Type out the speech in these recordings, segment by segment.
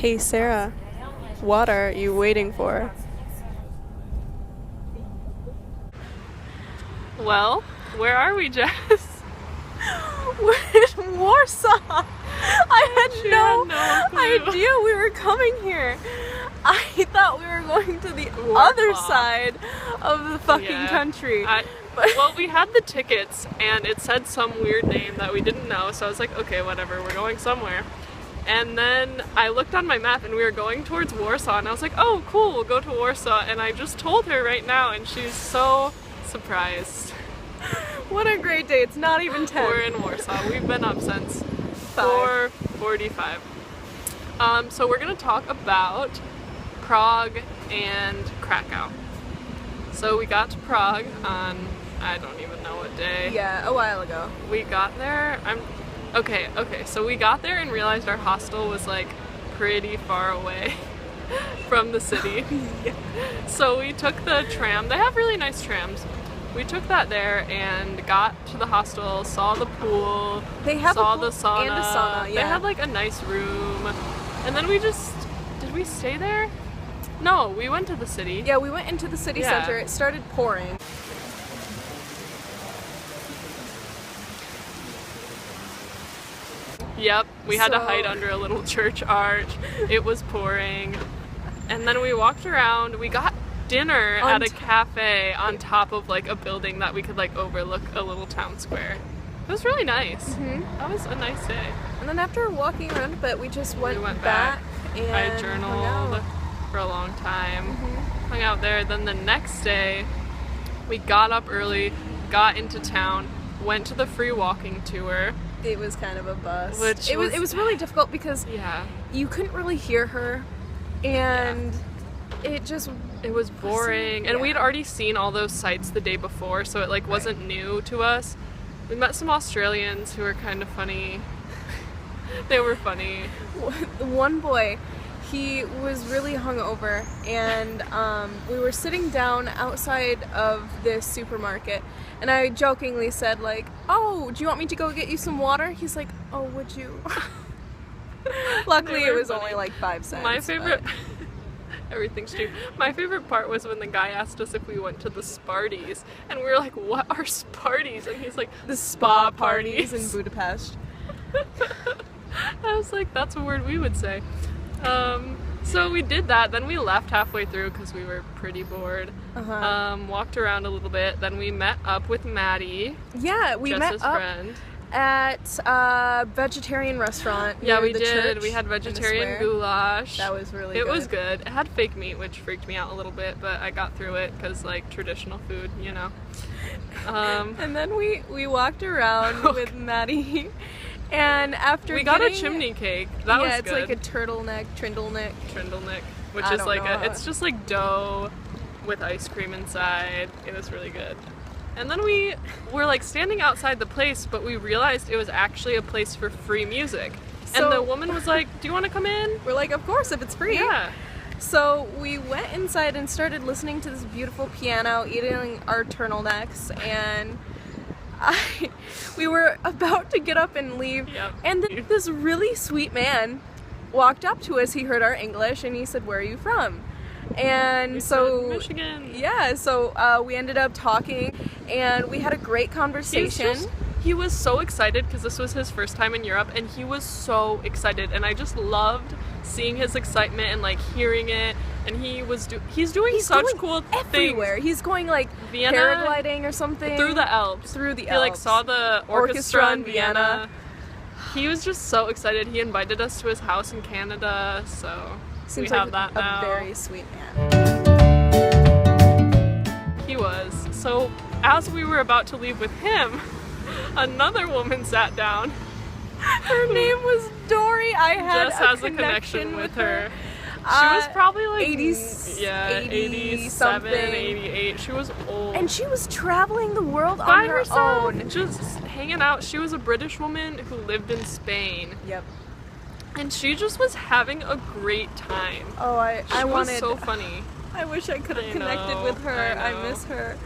Hey Sarah, what are you waiting for? Well, where are we, Jess? We're in Warsaw! I had no clue. idea we were coming here. I thought we were going to the Warsaw. other side of the fucking Yeah. country. Well, we had the tickets and it said some weird name that we didn't know, so I was like, okay, whatever, we're going somewhere. And then I looked on my map and we were going towards Warsaw, and I was like, oh, cool, we'll go to Warsaw. And I just told her right now, and she's so surprised. What a great day. It's not even 10. We're in Warsaw. We've been up since 5. 4:45. So we're going to talk about Prague and Krakow. So we got to Prague on, I don't even know what day. Yeah, a while ago. We got there, okay, so we got there and realized our hostel was like pretty far away from the city. Yeah. So we took the tram. They have really nice trams. We took that there and got to the hostel, saw the pool, They have saw a pool the sauna. and a sauna, They yeah. had like a nice room. And then did we stay there? No, we went to the city. Yeah, we went into the city Yeah. center. It started pouring. Yep, we had to So- hide under a little church arch. It was pouring. And then we walked around. We got dinner On at a cafe on top of like a building that we could like overlook a little town square. It was really nice. That was a nice day. And then after walking around a bit, we just went, We went back and I hung journaled out. for a long time. Hung out there. Then the next day, we got up early, got into town, went to the free walking tour. It was kind of a bust. Which it was- was really difficult because Yeah. you couldn't really hear her, and it just It was boring, and yeah. we'd already seen all those sites the day before, so it like wasn't new to us. We met some Australians who were kind of funny. They were funny. one boy, he was really hungover, and we were sitting down outside of this supermarket, and I jokingly said like, "Oh, do you want me to go get you some water?" He's like, "Oh, would you?" Luckily, They it were was funny. only like 5 cents. My favorite. but- Everything's cheap. My favorite part was when the guy asked us if we went to the Sparties, and we were like, "What are Sparties?" And he's like, the spa parties in Budapest. I was like, that's a word we would say. So we did that. Then we left halfway through because we were pretty bored. Walked around a little bit. Then we met up with Maddie, Yeah, we Jess's met up friend. at a vegetarian restaurant. Yeah, near we the did. church We had in the vegetarian square. goulash. That was really It good. was good. It had fake meat, which freaked me out a little bit, but I got through it because, like, traditional food, you know. And then we walked around with Maddie, and after We got a getting- chimney cake. That was yeah, it's good. like a turtleneck, trindleneck. Trindleneck, which I is don't like know. it's just like dough with ice cream inside. It was really good. And then we were like standing outside the place, but we realized it was actually a place for free music. So- And the woman was like, "Do you want to come in?" We're like, of course, if it's free. Yeah. So we went inside and started listening to this beautiful piano, eating our turtlenecks, and we were about to get up and leave, Yep. and then this really sweet man walked up to us. He heard our English, and he said, "Where are you from?" And We so said, Michigan. yeah, so we ended up talking, and we had a great conversation. He was so excited because this was his first time in Europe, and he was so excited, and I just loved seeing his excitement and like hearing it. And he's doing such going cool everywhere. things. He's going like Vienna, paragliding or something through the Alps. Through the He like Alps. saw the orchestra in Vienna. Vienna. He was just so excited. He invited us to his house in Canada, so Seems we like have that a now. very sweet man. He was. So as we were about to leave with him, another woman sat down. Her name was Dory. I had Jess a has connection a connection with her. She Uh, was probably like 80 87, something. 88. She was old. And she was traveling the world by on her herself, own. just hanging out. She was a British woman who lived in Spain. Yep. And she just was having a great time. Oh, I She was wanted. so funny. I wish I could have I connected know, with her. I I know. miss her.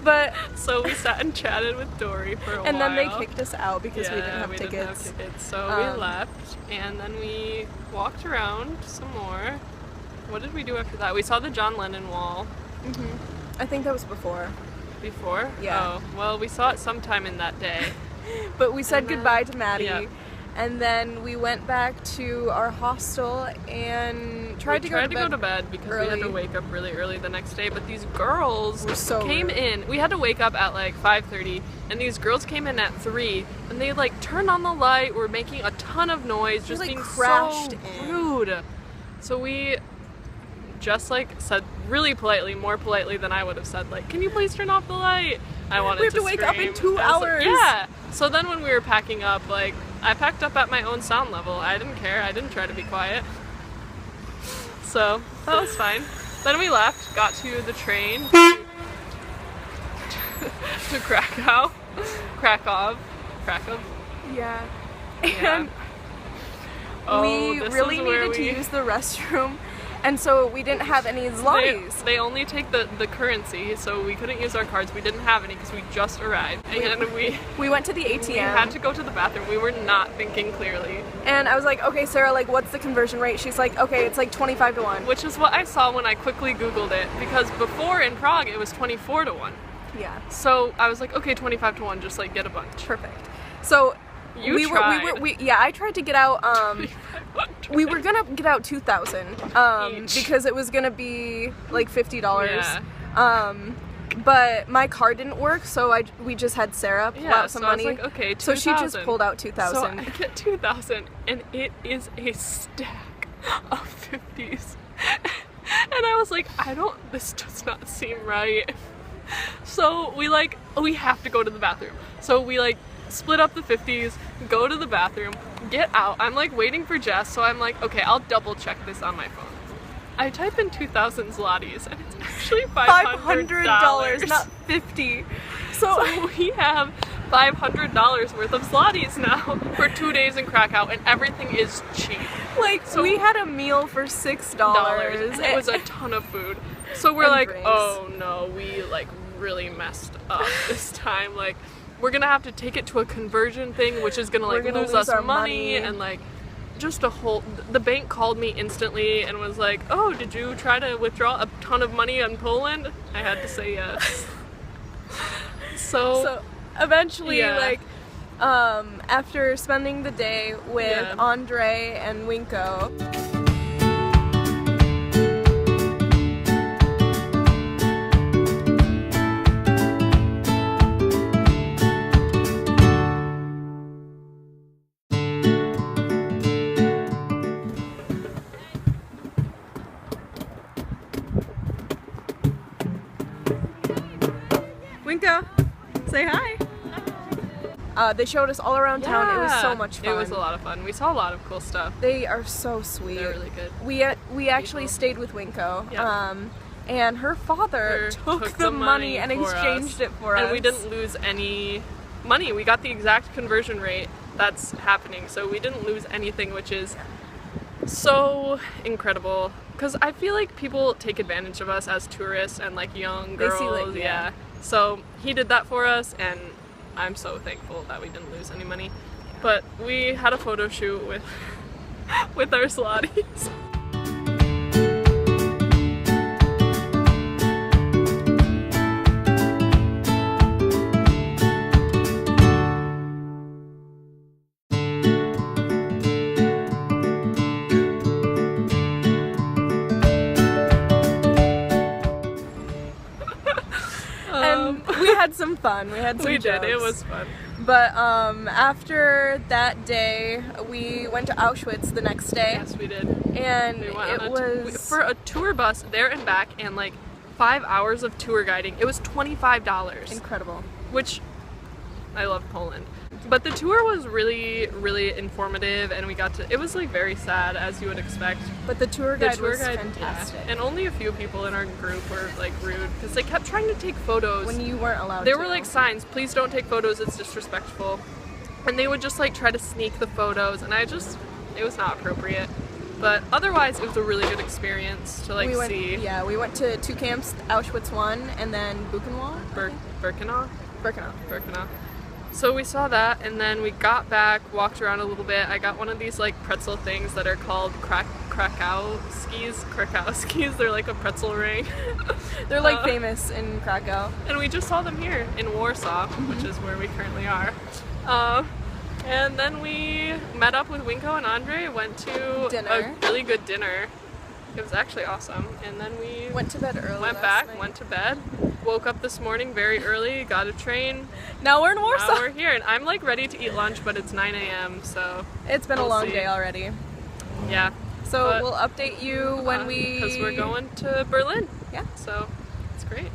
But So we sat and chatted with Dory for a while. and then they kicked us out because Yeah, we didn't have we tickets. didn't have tickets. So we left, and then we walked around some more. What did we do after that? We saw the John Lennon wall. I think that was before. Before? Yeah. Oh, well, we saw it sometime in that day. But we said And then- goodbye to Maddie. yeah. And then we went back to our hostel and tried We to go to bed. because we had early. to wake up really early the next day. But these girls Were so came rude. in. We had to wake up at like 5:30, and these girls came in at 3, and they like turned on the light, were making a ton of noise, just like, being crashed so in. rude. So we just like said really politely, more politely than I would have said, like, "Can you please turn off the light?" I wanted We have to wake up scream. in 2 I was like, hours. yeah. So then when we were packing up, like, I packed up at my own sound level. I didn't care. I didn't try to be quiet. So that was fine. Then we left, got to the train to Krakow. Krakow. Yeah. Yeah. And Oh, we this really is where needed to we- use the restroom, and so we didn't have any zlotys. They only take the currency, so we couldn't use our cards. We didn't have any because we just arrived. And We went to the we ATM, had to go to the bathroom. We were not thinking clearly. and I was like, okay, Sarah, like, what's the conversion rate? She's like, okay, it's like 25 to 1. Which is what I saw when I quickly Googled it, because before in Prague it was 24 to 1. Yeah, So I was like, okay, 25 to 1, just like get a bunch. perfect. So You tried. yeah, I tried to get out. We were gonna get out 2,000 Each. because it was gonna be like $50. Yeah. But my card didn't work, so we just had Sarah pull out some so money. I was like, okay, 2,000. So she just pulled out So 2,000. I get 2,000, and it is a stack of 50s. And I was like, this does not seem right. So we have to go to the bathroom. So we like split up the 50s, go to the bathroom, get out. I'm like waiting for Jess, so I'm like, okay, I'll double check this on my phone. I type in 2,000 zlotys, and it's actually $500. not 50. So So we have $500 worth of zlotys now for 2 days in Krakow, and everything is cheap. like So- we had a meal for $6, And it was a ton of food. So we're And like, drinks. oh no, we like really messed up this time. Like, we're gonna have to take it to a conversion thing, which is gonna We're like gonna lose lose us our money, money. and like just a whole. The bank called me instantly and was like, "Oh, did you try to withdraw a ton of money in Poland?" I had to say yes. So eventually, Yeah. like, after spending the day with Yeah. Andre and Winko, Winko, say hi. They showed us all around town. It was so much fun. It was a lot of fun. We saw a lot of cool stuff. They are so sweet. They're really good. We actually stayed with Winko. Yeah. And her father took the money and for exchanged us. it for us. And we didn't lose any money. We got the exact conversion rate that's happening. So we didn't lose anything, which is so incredible. Because I feel like people take advantage of us as tourists and like young They girls. see, like, yeah. So he did that for us, and I'm so thankful that we didn't lose any money. But we had a photo shoot with with our zlotys. And we had some fun. We had some We did. It jokes. was fun. But after that day, we went to Auschwitz the next day, Yes, we did. and We went it on was for a tour bus there and back, and like 5 hours of tour guiding. It was $25, incredible. which I love Poland. But the tour was really, really informative, and we got to. It was like very sad, as you would expect. But the tour The guide tour was guide, fantastic. yeah. And only a few people in our group were like rude because they kept trying to take photos. When you weren't allowed There to. were like signs, please don't take photos, it's disrespectful. And they would just like try to sneak the photos, and it was not appropriate. But otherwise, it was a really good experience to like see. Yeah, we went to 2 camps, Auschwitz 1 and then Buchenwald. Birkenau. Birkenau. So we saw that, and then we got back, walked around a little bit. I got one of these like pretzel things that are called Krakow skis. They're like a pretzel ring. They're like famous in Krakow. And we just saw them here in Warsaw, which is where we currently are. And then we met up with Winko and Andre, went to a really good dinner. It was actually awesome. And then we went to bed early. Went to bed. Woke up this morning very early, got a train. Now we're in Warsaw. Now we're here, and I'm like ready to eat lunch, but it's 9 a.m. so it's been a long day already. Yeah. So we'll update you when we... Because we're going to Berlin. Yeah. So it's great.